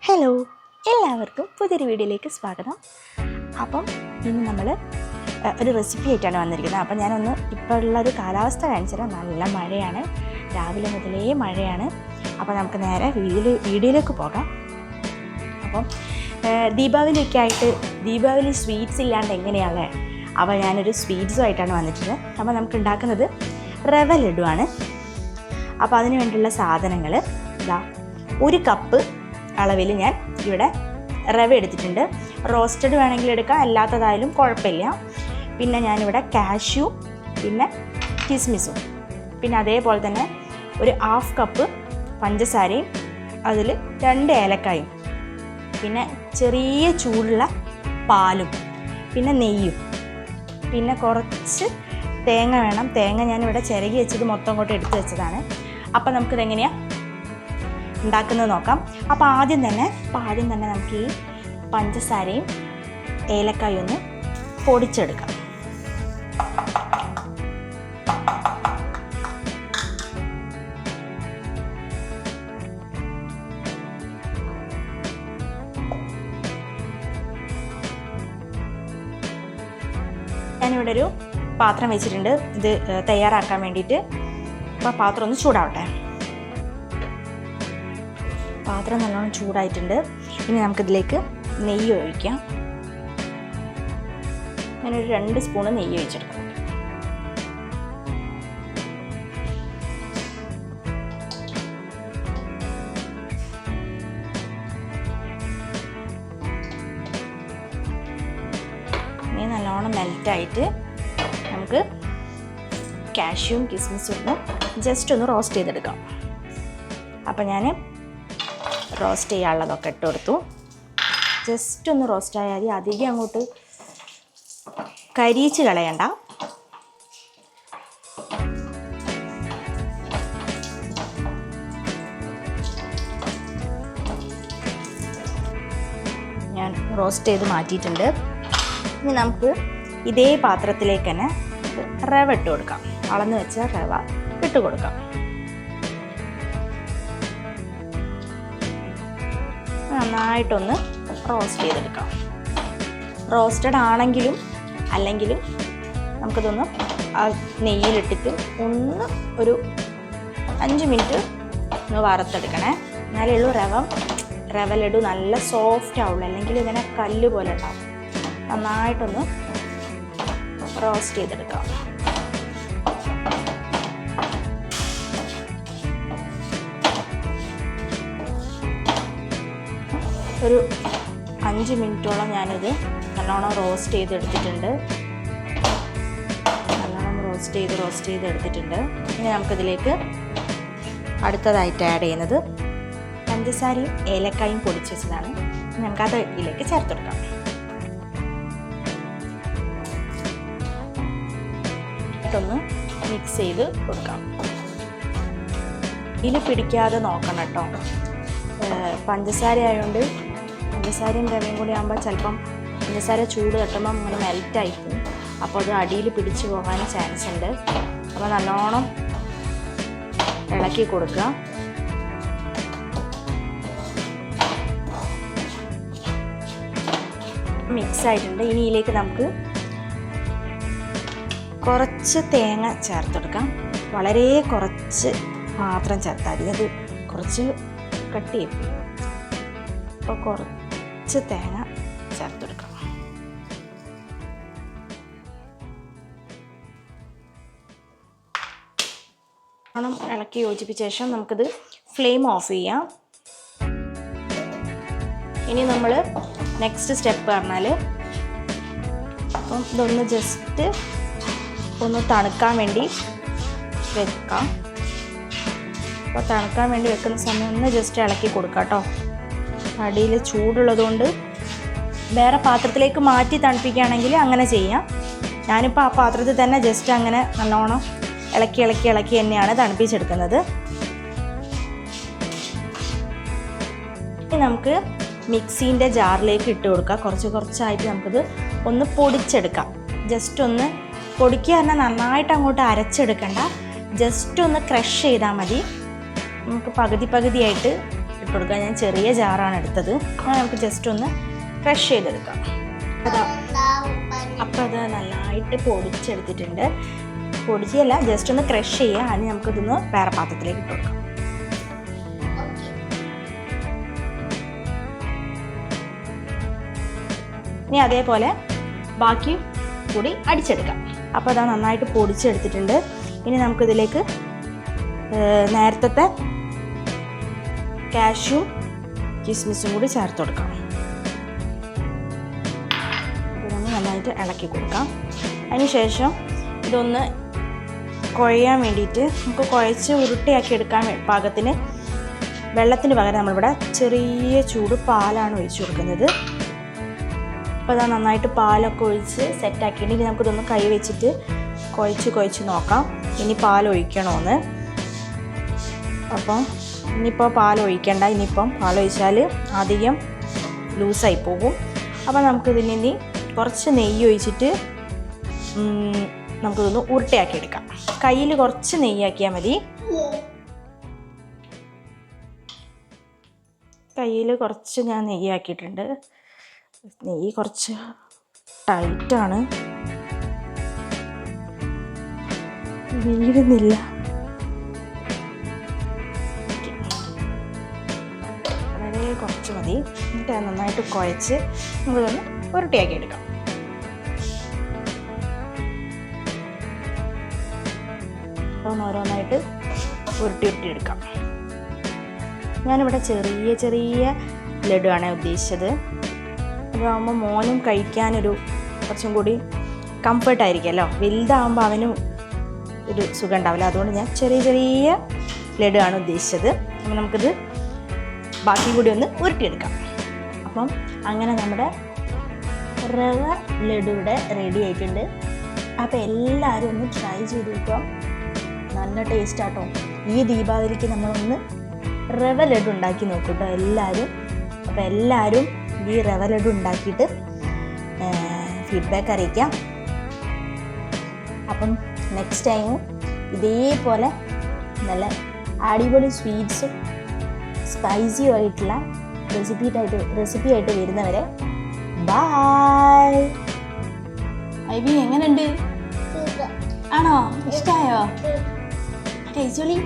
Hello, എല്ലാവർക്കും പുതിയൊരു വീഡിയോയിലേക്ക് സ്വാഗതം. അപ്പം ഇന്ന് നമ്മൾ ഒരു റെസിപ്പി ആയിട്ടാണ് വന്നിരിക്കുന്നത്. അപ്പം ഞാനൊന്ന് ഇപ്പോൾ ഉള്ളൊരു കാലാവസ്ഥ കാണിച്ചാൽ നല്ല മഴയാണ്, രാവിലെ മുതലേ മഴയാണ്. അപ്പോൾ നമുക്ക് നേരെ വീഡിയോയിലേക്ക് പോകാം. അപ്പം ദീപാവലിയൊക്കെ ആയിട്ട് ദീപാവലി സ്വീറ്റ്സ് ഇല്ലാണ്ട് എങ്ങനെയാണ്? അപ്പോൾ ഞാനൊരു സ്വീറ്റ്സുമായിട്ടാണ് വന്നിട്ടുള്ളത്. അപ്പോൾ നമുക്ക് ഉണ്ടാക്കുന്നത് റവ ലഡുവാണ്. അപ്പോൾ അതിന് വേണ്ടിയുള്ള സാധനങ്ങൾ ഇതാ, 1 കപ്പ് അളവിൽ ഞാൻ ഇവിടെ റവ എടുത്തിട്ടുണ്ട്. റോസ്റ്റഡ് വേണമെങ്കിൽ എടുക്കാം, അല്ലാത്തതായാലും കുഴപ്പമില്ല. പിന്നെ ഞാനിവിടെ കാഷ്യൂ, പിന്നെ കിസ്മിസും, പിന്നെ അതേപോലെ തന്നെ ഒരു 1/2 കപ്പ് പഞ്ചസാരയും, അതിൽ 2 ഏലക്കായും, പിന്നെ ചെറിയ ചൂടുള്ള പാലും, പിന്നെ നെയ്യും, പിന്നെ കുറച്ച് തേങ്ങ വേണം. തേങ്ങ ഞാനിവിടെ ചിരകി വെച്ചത് മൊത്തം കൊണ്ട് എടുത്ത് വെച്ചതാണ്. അപ്പം നമുക്കിതെങ്ങനെയാണ് ഉണ്ടാക്കുന്നത് നോക്കാം. അപ്പോൾ ആദ്യം തന്നെ നമുക്ക് ഈ പഞ്ചസാരയും ഏലക്കായും ഒന്ന് പൊടിച്ചെടുക്കാം. ഞാനിവിടെ ഒരു പാത്രം വെച്ചിട്ടുണ്ട് ഇത് തയ്യാറാക്കാൻ വേണ്ടിയിട്ട്. അപ്പോൾ പാത്രം ഒന്ന് ചൂടാവട്ടെ. പാത്രം നല്ലോണം ചൂടായിട്ടുണ്ട്. ഇനി നമുക്കിതിലേക്ക് നെയ്യ് ഒഴിക്കാം. ഞാനൊരു 2 സ്പൂണ് നെയ്യ് ഒഴിച്ചെടുക്കാം. ഇനി നല്ലോണം മെൽറ്റായിട്ട് നമുക്ക് കാഷ്യൂവും കിസ്മിസും ഒന്ന് ജസ്റ്റ് ഒന്ന് റോസ്റ്റ് ചെയ്തെടുക്കാം. അപ്പോൾ ഞാൻ റോസ്റ്റ് ചെയ്യാനുള്ളതൊക്കെ ഇട്ട് കൊടുത്തു. ജസ്റ്റ് ഒന്ന് റോസ്റ്റ് ആയാൽ മതി, അധികം അങ്ങോട്ട് കരിയിച്ച് കളയണ്ട. ഞാൻ റോസ്റ്റ് ചെയ്ത് മാറ്റിയിട്ടുണ്ട്. ഇനി നമുക്ക് ഇതേ പാത്രത്തിലേക്ക് തന്നെ റവ ഇട്ട് കൊടുക്കാം. അളന്ന് വെച്ച റവ ഇട്ട് കൊടുക്കാം. നന്നായിട്ടൊന്ന് റോസ്റ്റ് ചെയ്തെടുക്കാം. റോസ്റ്റഡ് ആണെങ്കിലും അല്ലെങ്കിലും നമുക്കിതൊന്ന് ആ നെയ്യിലിട്ടിട്ട് ഒന്ന് ഒരു 5 മിനിറ്റ് ഒന്ന് വറുത്തെടുക്കണേ. എന്നാലേ ഉള്ളൂ റവ ലഡു നല്ല സോഫ്റ്റ് ആവുള്ളൂ, അല്ലെങ്കിൽ ഇങ്ങനെ കല്ല് പോലെ ഉണ്ടാവും. നന്നായിട്ടൊന്ന് റോസ്റ്റ് ചെയ്തെടുക്കാം. ഒരു 5 മിനിറ്റോളം ഞാനിത് നല്ലോണം റോസ്റ്റ് ചെയ്തെടുത്തിട്ടുണ്ട്. ഇനി നമുക്കിതിലേക്ക് അടുത്തതായിട്ട് ആഡ് ചെയ്യുന്നത് പഞ്ചസാരയും ഏലക്കായും പൊടിച്ച് വെച്ചതാണ്. നമുക്കത് ഇതിലേക്ക് ചേർത്തെടുക്കാം. ഒന്ന് മിക്സ് ചെയ്ത് കൊടുക്കാം. ഇതിൽ പിടിക്കാതെ നോക്കണം കേട്ടോ. പഞ്ചസാര ആയതുകൊണ്ട് പഞ്ചസാരയും റവയും കൂടി ആകുമ്പോൾ ചിലപ്പം പഞ്ചസാര ചൂട് തട്ടുമ്പം ഇങ്ങനെ മെൽറ്റായി പോകും. അപ്പോൾ അത് അടിയിൽ പിടിച്ചു പോകാൻ ചാൻസ് ഉണ്ട്. അപ്പോൾ നല്ലോണം ഇളക്കി കൊടുക്കുക. മിക്സ് ആയിട്ടുണ്ട്. ഇനി ഇതിലേക്ക് നമുക്ക് കുറച്ച് തേങ്ങ ചേർത്തെടുക്കാം. വളരെ കുറച്ച് മാത്രം ചേർത്താൽ മതി, അത് കുറച്ച് കട്ട് ചെയ്യും. അപ്പോൾ കുറച്ച് തേങ്ങ ചേർത്തെടുക്കാം. ഇളക്കി യോജിപ്പിച്ച ശേഷം നമുക്കിത് ഫ്ലെയിം ഓഫ് ചെയ്യാം. ഇനി നമ്മൾ നെക്സ്റ്റ് സ്റ്റെപ്പ് പറഞ്ഞാൽ, അപ്പം ഇതൊന്ന് ജസ്റ്റ് ഒന്ന് തണുക്കാൻ വേണ്ടി വെക്കാം. അപ്പോൾ തണുക്കാൻ വേണ്ടി വെക്കുന്ന സമയം ഒന്ന് ജസ്റ്റ് ഇളക്കി കൊടുക്കാം കേട്ടോ. അടിയിൽ ചൂടുള്ളതുകൊണ്ട് വേറെ പാത്രത്തിലേക്ക് മാറ്റി തണുപ്പിക്കുകയാണെങ്കിൽ അങ്ങനെ ചെയ്യാം. ഞാനിപ്പോൾ ആ പാത്രത്തിൽ തന്നെ ജസ്റ്റ് അങ്ങനെ നല്ലോണം ഇളക്കി തന്നെയാണ് തണുപ്പിച്ചെടുക്കുന്നത്. ഇനി നമുക്ക് മിക്സീൻ്റെ ജാറിലേക്ക് ഇട്ട് കൊടുക്കാം. കുറച്ചായിട്ട് നമുക്കിത് ഒന്ന് പൊടിച്ചെടുക്കാം. ജസ്റ്റ് ഒന്ന് പൊടിക്കുക പറഞ്ഞാൽ നന്നായിട്ട് അങ്ങോട്ട് അരച്ചെടുക്കണ്ട, ജസ്റ്റ് ഒന്ന് ക്രഷ് ചെയ്താൽ മതി. നമുക്ക് പകുതിയായിട്ട് ഇട്ട് കൊടുക്കുക. ഞാൻ ചെറിയ ജാറാണ് എടുത്തത്. അപ്പോൾ നമുക്ക് ജസ്റ്റ് ഒന്ന് ക്രഷ് ചെയ്തെടുക്കാം. അപ്പോൾ അത് നല്ലതായിട്ട് പൊടിച്ചെടുത്തിട്ടുണ്ട്. പൊടിച്ചല്ല, ജസ്റ്റ് ഒന്ന് ക്രഷ് ചെയ്യുക. അതിന് നമുക്കിതൊന്ന് വേറെ പാത്രത്തിലേക്ക് ഇട്ട് കൊടുക്കാം. ഇനി അതേപോലെ ബാക്കി കൂടി അടിച്ചെടുക്കാം. അപ്പോൾ അതാ നന്നായിട്ട് പൊടിച്ചെടുത്തിട്ടുണ്ട്. ഇനി നമുക്കിതിലേക്ക് നേരത്തെ കാഷ്യൂം കിസ്മിസും കൂടി ചേർത്ത് കൊടുക്കാം. ഇതൊന്ന് നന്നായിട്ട് ഇളക്കി കൊടുക്കാം. അതിന് ശേഷം ഇതൊന്ന് കുഴയാൻ വേണ്ടിയിട്ട് നമുക്ക് കുഴച്ച് ഉരുട്ടിയാക്കി എടുക്കാൻ പാകത്തിന് വെള്ളത്തിന് പകരം നമ്മളിവിടെ ചെറിയ ചൂട് പാലാണ് ഒഴിച്ചു കൊടുക്കുന്നത്. അപ്പോൾ അതാ നന്നായിട്ട് പാലൊക്കെ ഒഴിച്ച് സെറ്റാക്കിയിട്ട് ഇനി നമുക്കിതൊന്ന് കൈ വെച്ചിട്ട് കുഴച്ച് നോക്കാം ഇനി പാൽ ഒഴിക്കണമെന്ന്. അപ്പം ഇനിയിപ്പോൾ പാൽ ഒഴിക്കണ്ട. ഇനിയിപ്പം പാലൊഴിച്ചാൽ അധികം ലൂസായി പോകും. അപ്പോൾ നമുക്കിതിന് ഇനി കുറച്ച് നെയ്യ് ഒഴിച്ചിട്ട് നമുക്കിതൊന്ന് ഉരുട്ടയാക്കി എടുക്കാം. കയ്യിൽ കുറച്ച് നെയ്യാക്കിയാൽ മതി. കയ്യിൽ കുറച്ച് ഞാൻ നെയ്യാക്കിയിട്ടുണ്ട്. നെയ്യ് കുറച്ച് ടൈറ്റാണ്, വീഴുന്നില്ല. വളരെ കുറച്ച് മതി. എന്നിട്ട് നന്നായിട്ട് കുഴച്ച് നമുക്കൊന്ന് ഉരുട്ടിയാക്കി എടുക്കാം. ഓരോന്നായിട്ട് ഉരുട്ടിയെടുക്കാം. ഞാനിവിടെ ചെറിയ ചെറിയ ലഡുവാണ് ഉദ്ദേശിച്ചത്. അതാകുമ്പോൾ മോനും കഴിക്കാനൊരു കുറച്ചും കൂടി കംഫർട്ടായിരിക്കുമല്ലോ. വലുതാകുമ്പോൾ അവനും ഒരു സുഖം ഉണ്ടാവില്ല. അതുകൊണ്ട് ഞാൻ ചെറിയ ചെറിയ ലഡുവാണ് ഉദ്ദേശിച്ചത്. അപ്പം നമുക്കിത് ബാക്കി കൂടി ഒന്ന് ഉരുട്ടിയെടുക്കാം. അപ്പം അങ്ങനെ നമ്മുടെ റവ ലഡു ഇവിടെ റെഡി ആയിട്ടുണ്ട്. അപ്പോൾ എല്ലാവരും ഒന്ന് ട്രൈ ചെയ്ത് നോക്കാം. നല്ല ടേസ്റ്റ് ആട്ടോ. ഈ ദീപാവലിക്ക് നമ്മളൊന്ന് റവ ലഡു ഉണ്ടാക്കി നോക്കൂട്ടോ എല്ലാവരും. അപ്പോൾ എല്ലാവരും ഈ റവ ലഡു ഉണ്ടാക്കിയിട്ട് ഫീഡ്ബാക്ക് അറിയിക്കാം. ആയിരിക്കും. നെക്സ്റ്റ് ടൈമും ഇതേപോലെ നല്ല അടിപൊളി സ്വീറ്റ്സും സ്പൈസിയും ആയിട്ടുള്ള റെസിപ്പി ആയിട്ട് വരുന്നവരെ ബൈ. ഐവി എങ്ങനെയുണ്ട്? ആണോ? ഇഷ്ടമായോ? കഴിച്ചോളി.